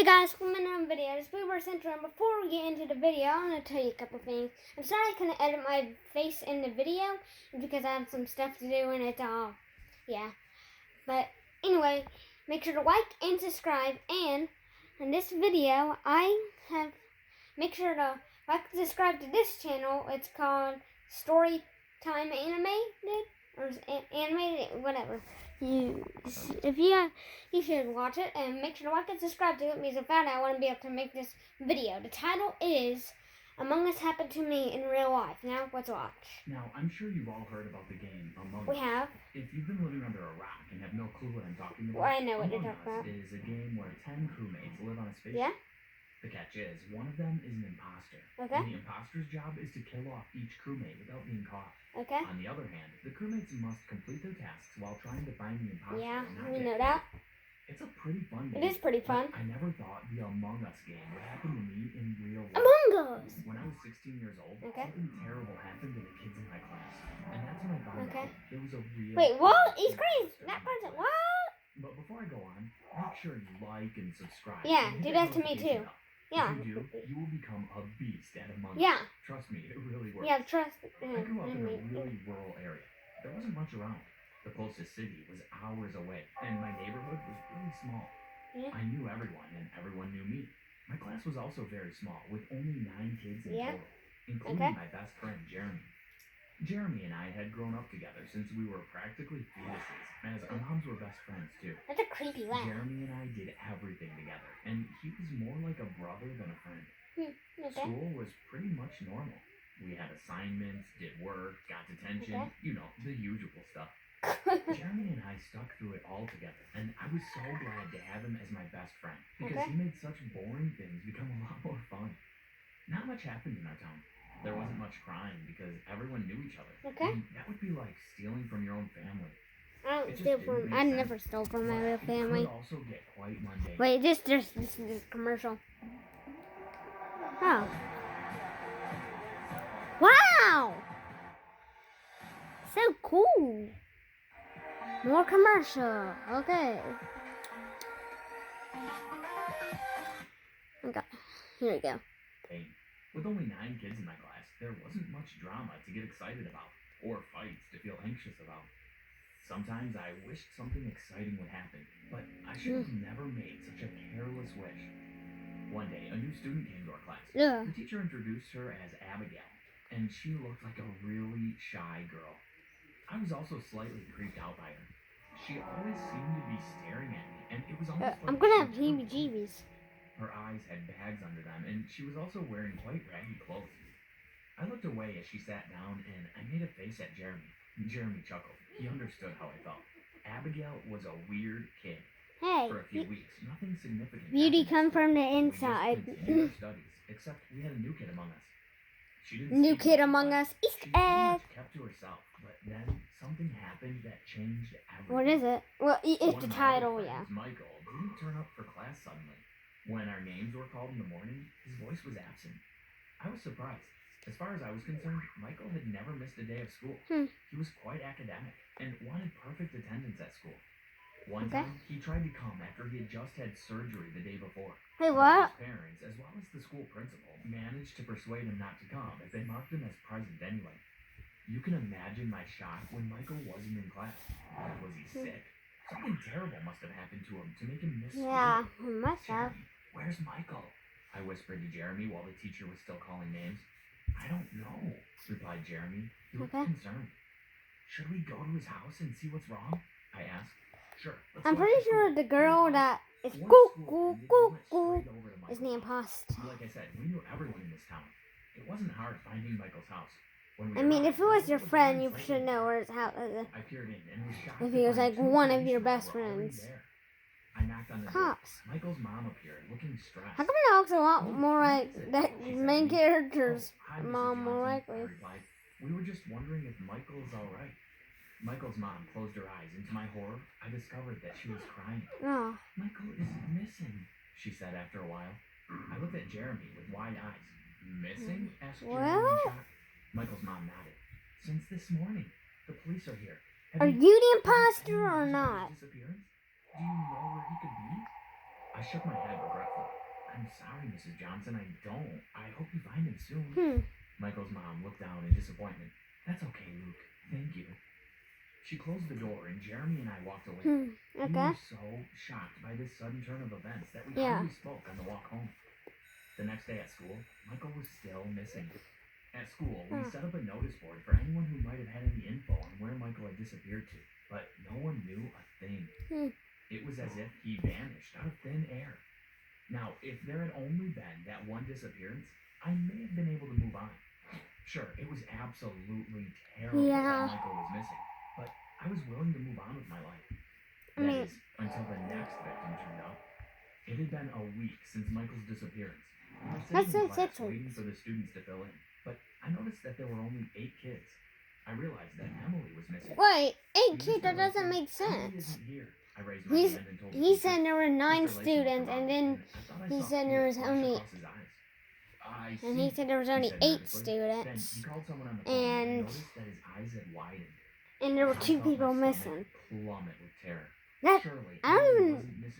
guys, welcome to another video. It's Bluebird Central, and before we get into the video, I want to tell you a couple things. I'm sorry I couldn't edit my face in the video because I have some stuff to do and it's all, yeah. But anyway, make sure to like and subscribe, and in this video, make sure to like and subscribe to this channel. It's called Storytime Animated, or Animated, whatever. You should watch it, and make sure to like and subscribe to it because if I want to be able to make this video. The title is Among Us Happened to Me in Real Life. Now let's watch. Now, I'm sure you've all heard about the game Among Us. We have. If you've been living under a rock and have no clue what I'm talking about, Well, I know what you're Among talking about. Us is a game where 10 crewmates live on a spaceship. Yeah. The catch is, one of them is an imposter. Okay. And the imposter's job is to kill off each crewmate without being caught. Okay. On the other hand, the crewmates must complete their tasks while trying to find the imposter. Yeah, and not we get know caught. that. It's a pretty fun game. It is pretty fun. I never thought the Among Us game would happen to me in real life. Among Us. When I was 16 years old, Okay. something terrible happened to the kids in my class. And that's when I found Okay. out it was a real... Wait, what? He's imposter crazy. in That my person, class. what? But before I go on, make sure you like and subscribe. Yeah, and hit do that that to me notification too. bell. Yeah. If you do, you will become a beast at Among Us. Yeah. Trust me, it really works. Yeah, trust. I grew up in a really rural area. There wasn't much around. The closest city was hours away, and my neighborhood was really small. Yeah. I knew everyone, and everyone knew me. My class was also very small, with only 9 kids in Yeah. total, including my best friend, Jeremy. Jeremy and I had grown up together since we were practically fetuses, as our moms were best friends too. That's a creepy laugh. Jeremy and I did everything together, and he was more like a brother than a friend. Okay. School was pretty much normal. We had assignments, did work, got detention, Okay. you know, the usual stuff. Jeremy and I stuck through it all together, and I was so glad to have him as my best friend, because Okay. he made such boring things become a lot more fun. Not much happened in our town. There wasn't much crime because everyone knew each other. Okay. And that would be like stealing from your own family. I don't It just steal didn't from. make I sense. never stole from my But real it family. could also get quite mundane. Wait, this is commercial. Oh. Wow! So cool. More commercial. Okay. Okay. Here we go. Hey, with only 9 kids in my class, there wasn't much drama to get excited about, or fights to feel anxious about. Sometimes I wished something exciting would happen, but I should have never made such a careless wish. One day, a new student came to our class. Yeah. The teacher introduced her as Abigail, and she looked like a really shy girl. I was also slightly creeped out by her. She always seemed to be staring at me, and it was almost like I'm gonna have she was heebie-jeebies. Her eyes had bags under them, and she was also wearing quite raggy clothes. I looked away as she sat down, and I made a face at Jeremy. Jeremy chuckled. He understood how I felt. Abigail was a weird kid. Hey, For a few weeks, nothing significant beauty happened. come from the We just inside. continued our studies, except we had a new kid among us. She didn't New speak kid much, among but us. Easter she pretty egg. much kept to herself, but then something happened that changed everything. What is it? Well, it's One the of my title, other yeah. friends, Michael, didn't turn up for class suddenly. When our names were called in the morning, his voice was absent. I was surprised. As far as I was concerned, Michael had never missed a day of school. He was quite academic and wanted perfect attendance at school. One Okay. time, he tried to come after he had just had surgery the day before. Hey, But what? his parents, as well as the school principal, managed to persuade him not to come as they marked him as present anyway. You can imagine my shock when Michael wasn't in class. Was he sick? Something terrible must have happened to him to make him miss school. Yeah, myself. Jeremy, where's Michael? I whispered to Jeremy while the teacher was still calling names. I don't know, replied Jeremy. He looked Okay. concerned. Should we go to his house and see what's wrong? I asked. Sure. let's I'm walk pretty to sure school. the girl Fine. that is Once cool, school cool, ended, we cool, went cool straight over to is Michael's the house. imposter. Like I said, we knew everyone in this town. It wasn't hard finding Michael's house. When we I mean, if arrived, it was it your was friend, very you should exciting. know where his house is. I peered in and was shocked If to he was find like 2 one of police your who best were already friends. there. I knocked on the door. Cops. Michael's mom appeared, looking stressed. How come it looks a lot "Oh, more what like is it?" that she said main to me. character's "Oh, hi, Mrs. mom more Johnson," I likely? replied. We were just wondering if Michael's alright. Michael's mom closed her eyes, and to my horror, I discovered that she was crying. Oh, Michael is missing, she said after a while. I looked at Jeremy with wide eyes. Missing? Asked Jeremy in Well? shock. Michael's mom nodded. Since this morning. The police are here. Have are you you the heard imposter any or news about not? his disappearance? Do you know where he could be? I shook my head regretfully. Mrs. Johnson, I don't. I hope you find him soon. Michael's mom looked down in disappointment. That's okay, Luke. Thank you. She closed the door, and Jeremy and I walked away. We Okay. were so shocked by this sudden turn of events that we hardly spoke on the walk home. The next day at school, Michael was still missing. At school, we set up a notice board for anyone who might have had any info on where Michael had disappeared to, but no one knew a thing. It was as if he vanished out of thin air. Now, if there had only been that one disappearance, I may have been able to move on. Sure, it was absolutely terrible that Michael was missing, but I was willing to move on with my life. That is, until the next victim turned up. It had been a week since Michael's disappearance. We were sitting in class waiting for the students to fill in, but I noticed that there were only 8 kids. I realized that Emily was missing. Wait, 8 kids? That doesn't make sense. I raised my hand and told He said there were 9 students, and then he said there was only... And he said there was only 8 students. And there were 2 people missing. That, I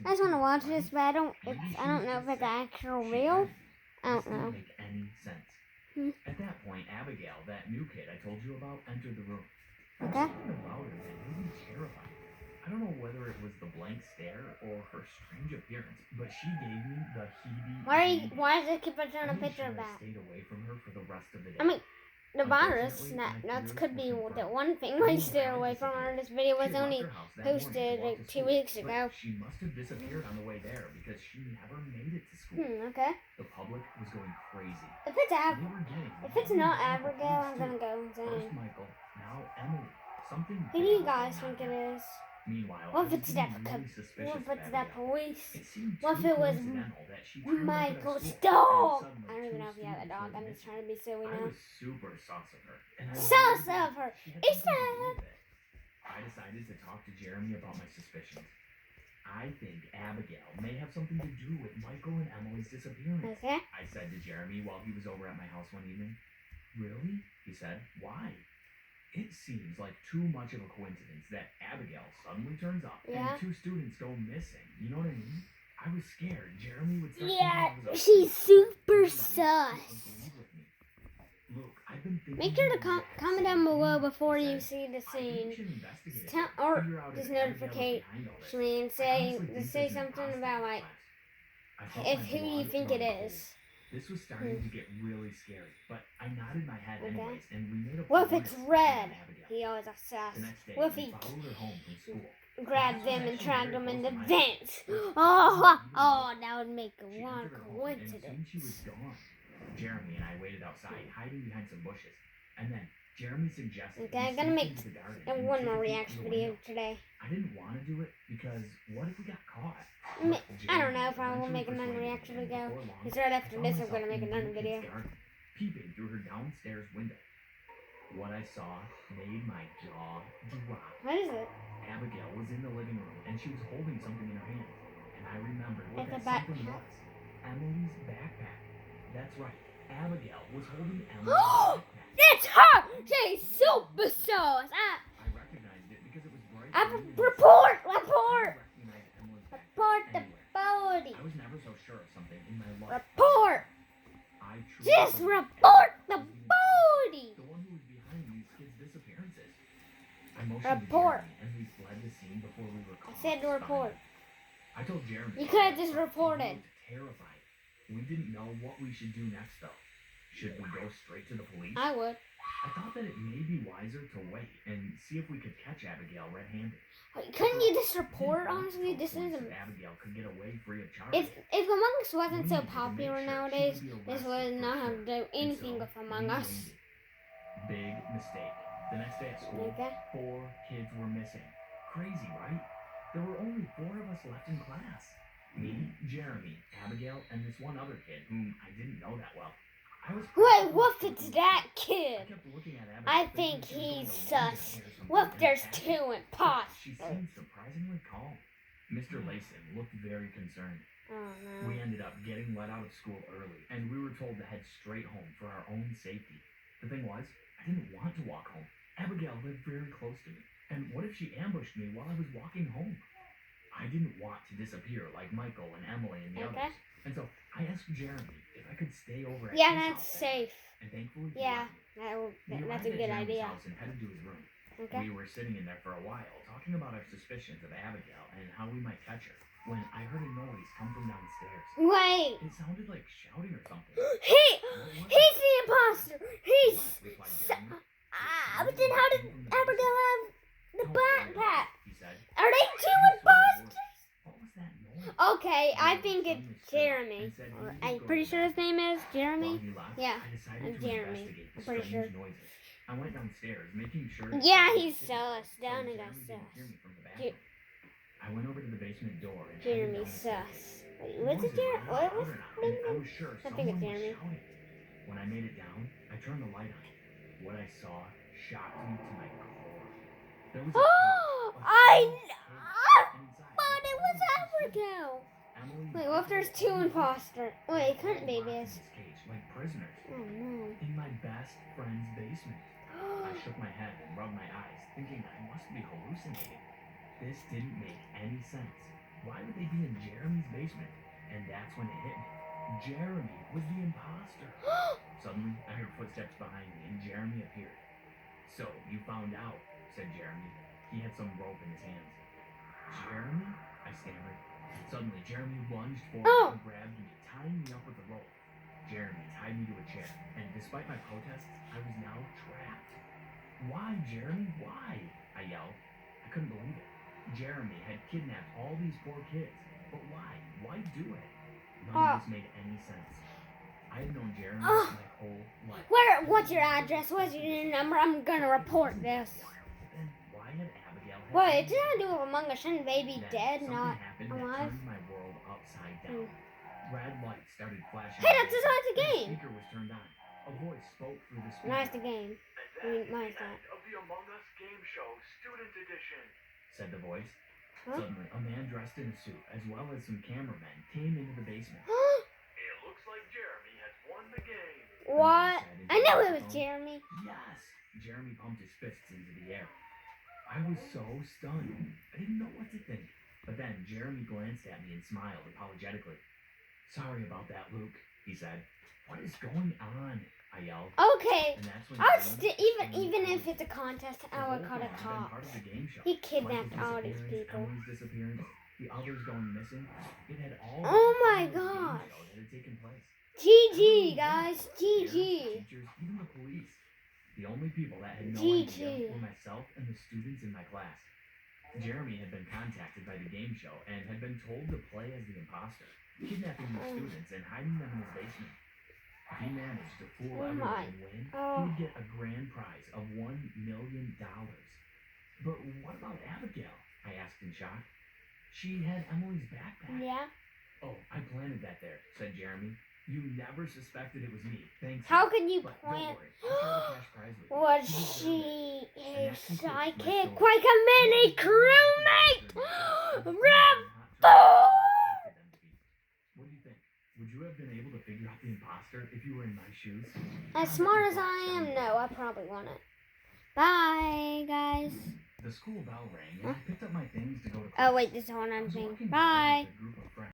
just want to watch this, but I don't know if it's actual real. I don't know. At that point, Abigail, that new kid I told you about, entered the room. Okay. Something about her that made me terrified. I don't know whether it was the blank stare or her strange appearance, but she gave me the heebie-jeebies. Why does it keep on showing a picture of I that? stayed away from her for the rest of the day. I mean, the virus, that could be the one thing we stay away from her. This video was only posted like 2 weeks ago. She must have disappeared on the way there because she never made it to school. Okay. The public was going crazy. If it's not Abigail, I'm gonna go insane. First Michael, now Emily. Something. Who do you guys think it is? Meanwhile, what if it's that police? What if it was Michael's dog? I don't even know if he had a dog. I'm just trying to be silly now. I was super sus of her. Sus of her! It's that! I decided to talk to Jeremy about my suspicions. I think Abigail may have something to do with Michael and Emily's disappearance. Okay. I said to Jeremy while he was over at my house one evening. Really? He said. Why? It seems like too much of a coincidence that Abigail suddenly turns up and 2 students go missing. You know what I mean? I was scared. Jeremy would start she's super sus. Look, I've been thinking. Make sure to comment down below before you see the scene. Or just notification and say something about like who you think it is. This was starting to get really scary, but I nodded my head anyways, and we made a what if it's red? He always asks. What if he grabbed them and dragged them in the vents? Oh, that would make one coincidence. She was gone. Jeremy and I waited outside, hiding behind some bushes, and then Jeremy suggested. Okay, I'm gonna make one more reaction video today. I didn't want to do it because what if we got caught? I don't know if I will make another reaction video. Because right after this, I'm gonna make another video. Peeping through her downstairs window. What I saw made my jaw drop. What is it? Abigail was in the living room and she was holding something in her hand. And I remembered what It's that something was. Emily's backpack. That's right. Abigail was holding Emily's backpack. It's her! She's super sauce! I recognized it because it was bright. Report the body! I was never so sure of something in my life. Report! Just report the body! The one who was behind these kids' disappearances. I motioned report. to Jeremy and we fled the scene before we were caught. I said to report. I told Jeremy. You could have just reported. Terrified. We didn't know what we should do next though. Should we go straight to the police? I would. I thought that it may be wiser to wait and see if we could catch Abigail red-handed. Wait, couldn't you just report? Honestly, this isn't. Abigail could get away free of charge. If Among Us wasn't so popular nowadays, this would not have to do anything with Among Us. Big mistake. The next day at school, 4 kids were missing. Crazy, right? There were only 4 of us left in class. Me, Jeremy, Abigail, and this one other kid whom I didn't know that well. Wait, what if it's that kid? I think he's sus. What if there's 2 imposters? She seemed surprisingly calm. Mr. Layson looked very concerned. Oh no. We ended up getting let out of school early, and we were told to head straight home for our own safety. The thing was, I didn't want to walk home. Abigail lived very close to me, and what if she ambushed me while I was walking home? I didn't want to disappear like Michael and Emily and the others. And so I asked Jeremy if I could stay over at Yeah, his that's house that night, safe. and thankfully he Yeah, let me. We that's arrived a at good Jeremy's idea. house and headed to his room. Okay. We were sitting in there for a while, talking about our suspicions of Abigail and how we might catch her, when I heard a noise come from downstairs. Wait. It sounded like shouting or something. He's the imposter. He's. Replied Jeremy. But then how did Abigail have the Don't worry about backpack? it, he said. Are they two It sort of imposters? worked. What was that noise? Okay, I Jeremy think suddenly it's stood up Jeremy. and said he Or, needed I'm to go pretty to sure the his name is Jeremy. While he left, Yeah, I decided to Jeremy. investigate the I'm pretty strange sure. noises. I went downstairs, making sure that Yeah, someone he's was sitting sus. Down so and got Jeremy didn't sus. hear me from the bathroom. I went over to the basement door and headed Jeremy down the staircase. sus. Wait, The what's it, noises were Jeremy? loud What's or not, his and I name? was sure I think someone it's was Jeremy. shouting. When I made it down, I turned the light on. What I saw shocked me to my core. There was a Oh, cage, a I small cage, and inside thought it was all of us were sitting. Abigail. Emily, Wait, what if there's two imposters? Wait, it couldn't be locked in this. this cage like prisoners Oh no. in my best friend's basement. I shook my head and rubbed my eyes, thinking I must be hallucinating. This didn't make any sense. Why would they be in Jeremy's basement? And that's when it hit me. Jeremy was the imposter. Suddenly, I heard footsteps behind me, and Jeremy appeared. So, you found out, said Jeremy. He had some rope in his hands. Jeremy? I stammered. Suddenly, Jeremy lunged forward and grabbed me, tying me up with the rope. Jeremy tied me to a chair, and despite my protests, I was now trapped. Why, Jeremy? Why? I yelled. I couldn't believe it. Jeremy had kidnapped all these poor kids. But why? Why do it? None of this made any sense. I had known Jeremy my whole life. What's your address? What's your number? I'm gonna report this. But then, why had Abigail had Wait, it anything did to do with Among Us? Shouldn't baby Then dead, something not happened alive? that turned my world upside down. Red lights started flashing. Hey, in that's my just like face. the game. The speaker was turned on. A voice spoke through the speaker. Nice the game. And that is Nice the that. end of the Among Us game show, Student Edition. Said the voice. Huh? Suddenly, a man dressed in a suit, as well as some cameramen, came into the basement. It looks like Jeremy has won the game. What? The man said I know into it the was phone. Jeremy. Yes! Jeremy pumped his fists into the air. I was so stunned. I didn't know what to think. But then Jeremy glanced at me and smiled apologetically. Sorry about that, Luke, he said. What is going on? I yelled. Okay. And that's when I would Jeremy even explained if everything. it's a contest, The I would whole call the thing had been cops. part of the game show. He kidnapped Michael's all these disappearance, people. Emily's disappearance, the others going missing. It had all Oh been my part of this game gosh. show that had taken place. GG, Everyone guys. knew. Parents, GG. teachers, even the police. The only people that had no GG. idea were myself and the students in my class. Jeremy had been contacted by the game show and had been told to play as the imposter, kidnapping the students and hiding them in his basement. If he managed to fool Oh everyone my- and win, oh. he would get a grand prize of $1 million. But what about Abigail? I asked in shock. She had Emily's backpack. Yeah. Oh, I planted that there, said Jeremy. You never suspected it was me. Thanks. How can you But don't plant? worry, I'll share the cash prize with you. Was You deserve she it. a And that concludes my sidekick? story. Like a mini crewmate? Rambo! What do you think? Would you have been able to figure out the imposter if you were in my shoes? As smart as I am, no, I probably wouldn't. Bye, guys. The school bell rang and I picked up my things to go to class. Oh, wait, this is one I I'm was saying. walking Bye. with a group of friends.